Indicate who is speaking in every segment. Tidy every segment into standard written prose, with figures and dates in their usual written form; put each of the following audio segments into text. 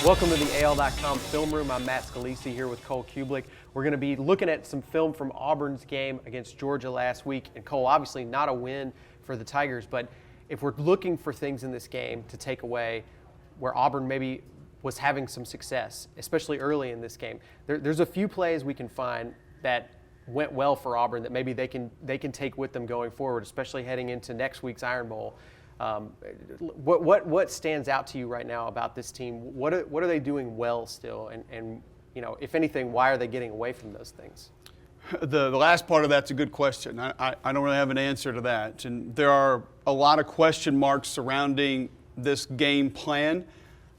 Speaker 1: Welcome to the AL.com Film Room. I'm Matt Scalici here with Cole Cubelic. We're going to be looking at some film from Auburn's game against Georgia last week. And Cole, obviously not a win for the Tigers, but if we're looking for things in this game to take away where Auburn maybe was having some success, especially early in this game, there's a few plays we can find that went well for Auburn that maybe they can take with them going forward, especially heading into next week's Iron Bowl. What stands out to you right now about this team? What are they doing well still? And you know, if anything, why are they getting away from those things?
Speaker 2: The last part of that's a good question. I don't really have an answer to that. And there are a lot of question marks surrounding this game plan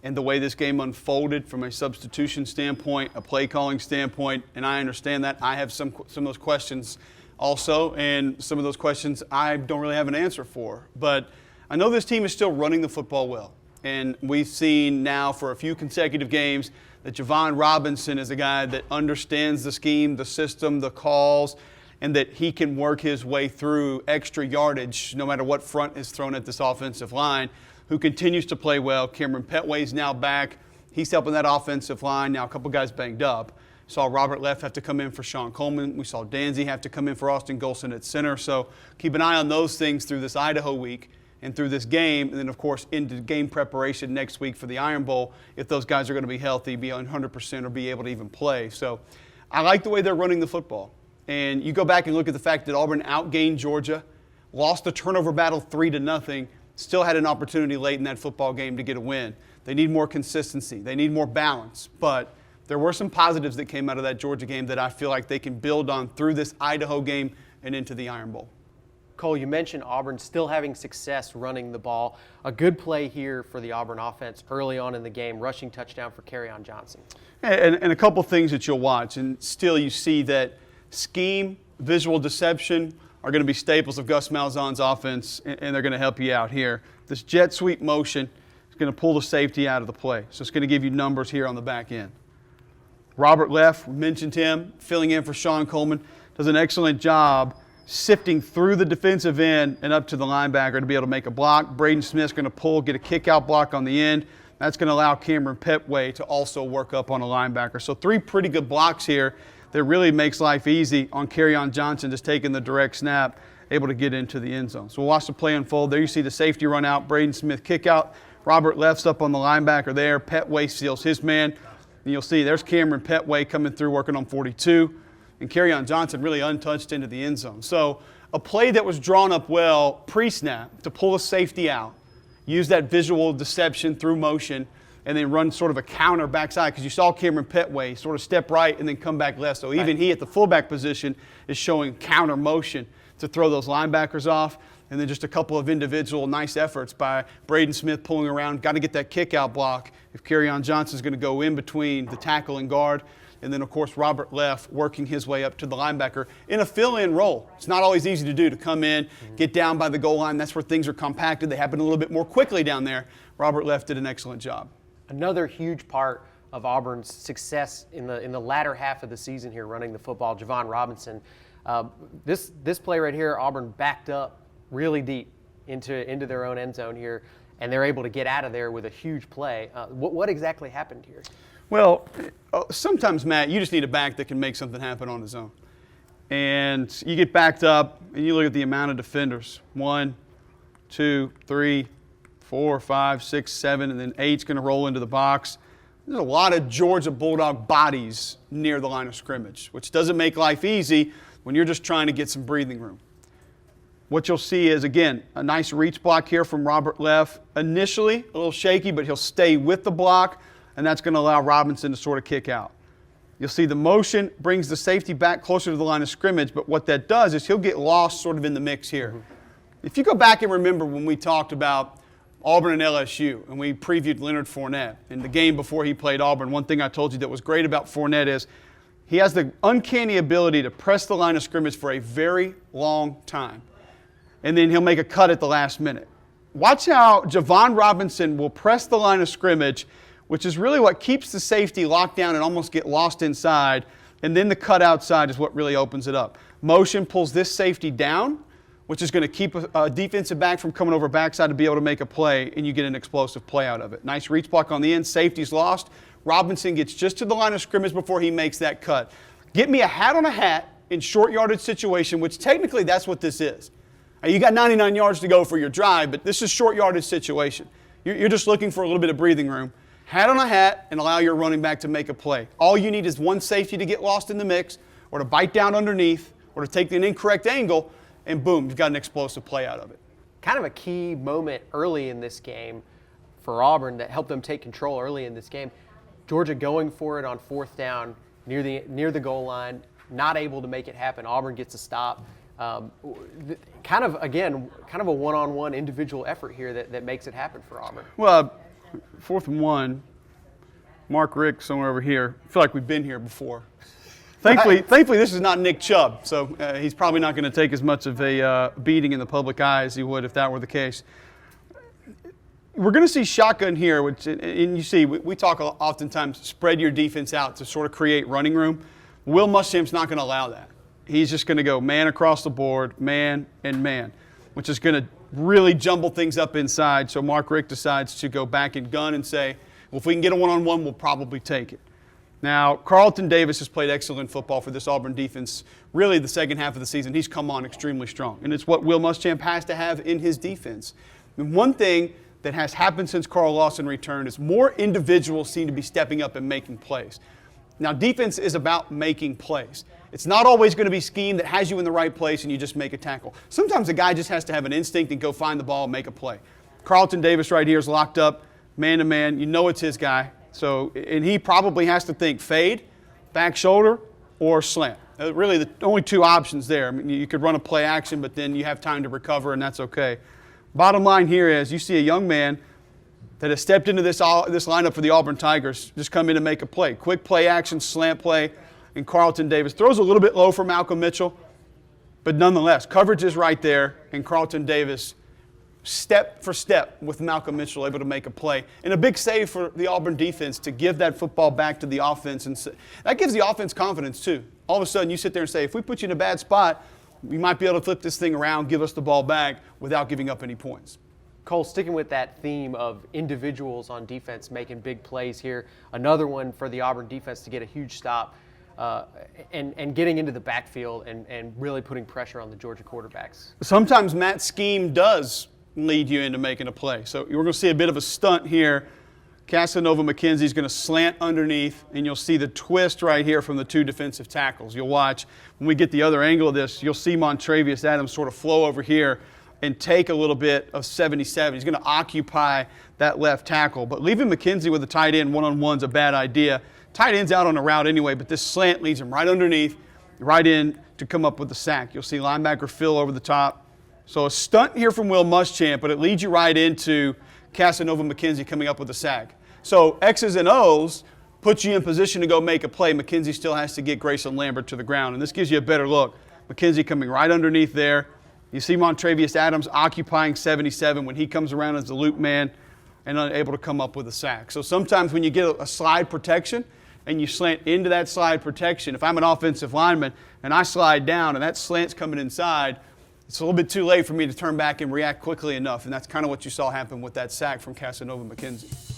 Speaker 2: and the way this game unfolded from a substitution standpoint, a play calling standpoint, and I understand that. I have some of those questions also, and some of those questions I don't really have an answer for. But I know this team is still running the football well, and we've seen now for a few consecutive games that Javon Robinson is a guy that understands the scheme, the system, the calls, and that he can work his way through extra yardage no matter what front is thrown at this offensive line, who continues to play well. Cameron Petway's now back. He's helping that offensive line. Now a couple guys banged up. Saw Robert Leff have to come in for Sean Coleman. We saw Danzy have to come in for Austin Golson at center. So keep an eye on those things through this Idaho week and through this game, and then, of course, into game preparation next week for the Iron Bowl, if those guys are going to be healthy, be 100%, or be able to even play. So I like the way they're running the football. And you go back and look at the fact that Auburn outgained Georgia, lost the turnover battle 3-0, still had an opportunity late in that football game to get a win. They need more consistency. They need more balance. But there were some positives that came out of that Georgia game that I feel like they can build on through this Idaho game and into the Iron Bowl.
Speaker 1: Cole, you mentioned Auburn still having success running the ball. A good play here for the Auburn offense early on in the game, rushing touchdown for Kerryon Johnson.
Speaker 2: And a couple things that you'll watch, and still you see that scheme, visual deception are going to be staples of Gus Malzahn's offense, and they're going to help you out here. This jet sweep motion is going to pull the safety out of the play, so it's going to give you numbers here on the back end. Robert Leff, we mentioned him, filling in for Sean Coleman, does an excellent job sifting through the defensive end and up to the linebacker to be able to make a block. Braden Smith's going to pull, get a kick-out block on the end. That's going to allow Cameron Petway to also work up on a linebacker. So 3 pretty good blocks here that really makes life easy on Kerryon Johnson, just taking the direct snap, able to get into the end zone. So we'll watch the play unfold. There you see the safety run out, Braden Smith kick out. Robert Left's up on the linebacker there. Petway seals his man. And you'll see there's Cameron Petway coming through working on 42. And Kerryon Johnson really untouched into the end zone. So a play that was drawn up well pre-snap to pull a safety out, use that visual deception through motion, and then run sort of a counter backside, because you saw Cameron Petway sort of step right and then come back left. So even he at the fullback position is showing counter motion to throw those linebackers off. And then just a couple of individual nice efforts by Braden Smith pulling around. Got to get that kick-out block if Kerryon Johnson's going to go in between the tackle and guard. And then, of course, Robert Leff working his way up to the linebacker in a fill-in role. It's not always easy to do, to come in, get down by the goal line. That's where things are compacted. They happen a little bit more quickly down there. Robert Leff did an excellent job.
Speaker 1: Another huge part of Auburn's success in the latter half of the season here running the football, Javon Robinson. This play right here, Auburn backed up really deep into their own end zone here, and they're able to get out of there with a huge play. What exactly happened here?
Speaker 2: Well, sometimes, Matt, you just need a back that can make something happen on his own. And you get backed up, and you look at the amount of defenders. 1, 2, 3, 4, 5, 6, 7, and then 8's going to roll into the box. There's a lot of Georgia Bulldog bodies near the line of scrimmage, which doesn't make life easy when you're just trying to get some breathing room. What you'll see is, again, a nice reach block here from Robert Leff. Initially, a little shaky, but he'll stay with the block, and that's going to allow Robinson to sort of kick out. You'll see the motion brings the safety back closer to the line of scrimmage, but what that does is he'll get lost sort of in the mix here. Mm-hmm. If you go back and remember when we talked about Auburn and LSU, and we previewed Leonard Fournette in the game before he played Auburn, one thing I told you that was great about Fournette is he has the uncanny ability to press the line of scrimmage for a very long time, and then he'll make a cut at the last minute. Watch how Javon Robinson will press the line of scrimmage, which is really what keeps the safety locked down and almost get lost inside, and then the cut outside is what really opens it up. Motion pulls this safety down, which is going to keep a defensive back from coming over backside to be able to make a play, and you get an explosive play out of it. Nice reach block on the end. Safety's lost. Robinson gets just to the line of scrimmage before he makes that cut. Get me a hat on a hat in short yardage situation, which technically that's what this is. Now, you got 99 yards to go for your drive, but this is short yardage situation. You're just looking for a little bit of breathing room. Hat on a hat and allow your running back to make a play. All you need is one safety to get lost in the mix, or to bite down underneath, or to take an incorrect angle, and boom, you've got an explosive play out of it.
Speaker 1: Kind of a key moment early in this game for Auburn that helped them take control early in this game. Georgia going for it on 4th down near the goal line, not able to make it happen. Auburn gets a stop. Kind of a one-on-one individual effort here that makes it happen for Auburn.
Speaker 2: Well, 4th and 1, Mark Richt somewhere over here. I feel like we've been here before. Thankfully, this is not Nick Chubb, so he's probably not going to take as much of a beating in the public eye as he would if that were the case. We're going to see shotgun here, which, and you see, we talk oftentimes, spread your defense out to sort of create running room. Will Muschamp's not going to allow that. He's just going to go man across the board, man and man, which is going to really jumble things up inside. So Mark Richt decides to go back and gun and say, well, if we can get a one-on-one, we'll probably take it. Now, Carlton Davis has played excellent football for this Auburn defense. Really, the second half of the season, he's come on extremely strong. And it's what Will Muschamp has to have in his defense. And one thing that has happened since Carl Lawson returned is more individuals seem to be stepping up and making plays. Now, defense is about making plays. It's not always going to be scheme that has you in the right place and you just make a tackle. Sometimes a guy just has to have an instinct and go find the ball and make a play. Carlton Davis right here is locked up, man-to-man. You know it's his guy. So, and he probably has to think fade, back shoulder, or slant. Really the only two options there. I mean, you could run a play action, but then you have time to recover, and that's okay. Bottom line here is you see a young man that has stepped into this lineup for the Auburn Tigers, just come in and make a play. Quick play action, slant play, and Carlton Davis throws a little bit low for Malcolm Mitchell, but nonetheless, coverage is right there, and Carlton Davis step for step with Malcolm Mitchell able to make a play. And a big save for the Auburn defense to give that football back to the offense. And that gives the offense confidence too. All of a sudden you sit there and say, if we put you in a bad spot, we might be able to flip this thing around, give us the ball back without giving up any points.
Speaker 1: Cole, sticking with that theme of individuals on defense making big plays here, another one for the Auburn defense to get a huge stop and getting into the backfield and really putting pressure on the Georgia quarterbacks.
Speaker 2: Sometimes Matt's scheme does lead you into making a play. So you're going to see a bit of a stunt here. Casanova McKenzie's going to slant underneath, and you'll see the twist right here from the two defensive tackles. You'll watch, when we get the other angle of this, you'll see Montravius Adams sort of flow over here and take a little bit of 77. He's going to occupy that left tackle. But leaving McKenzie with a tight end one-on-one's a bad idea. Tight end's out on a route anyway, but this slant leads him right underneath, right in to come up with the sack. You'll see linebacker Phil over the top. So a stunt here from Will Muschamp, but it leads you right into Casanova McKenzie coming up with a sack. So X's and O's puts you in position to go make a play. McKenzie still has to get Grayson Lambert to the ground, and this gives you a better look. McKenzie coming right underneath there. You see Montravius Adams occupying 77 when he comes around as the loop man and unable to come up with a sack. So sometimes when you get a slide protection and you slant into that slide protection, if I'm an offensive lineman and I slide down and that slant's coming inside, it's a little bit too late for me to turn back and react quickly enough, and that's kind of what you saw happen with that sack from Casanova McKenzie.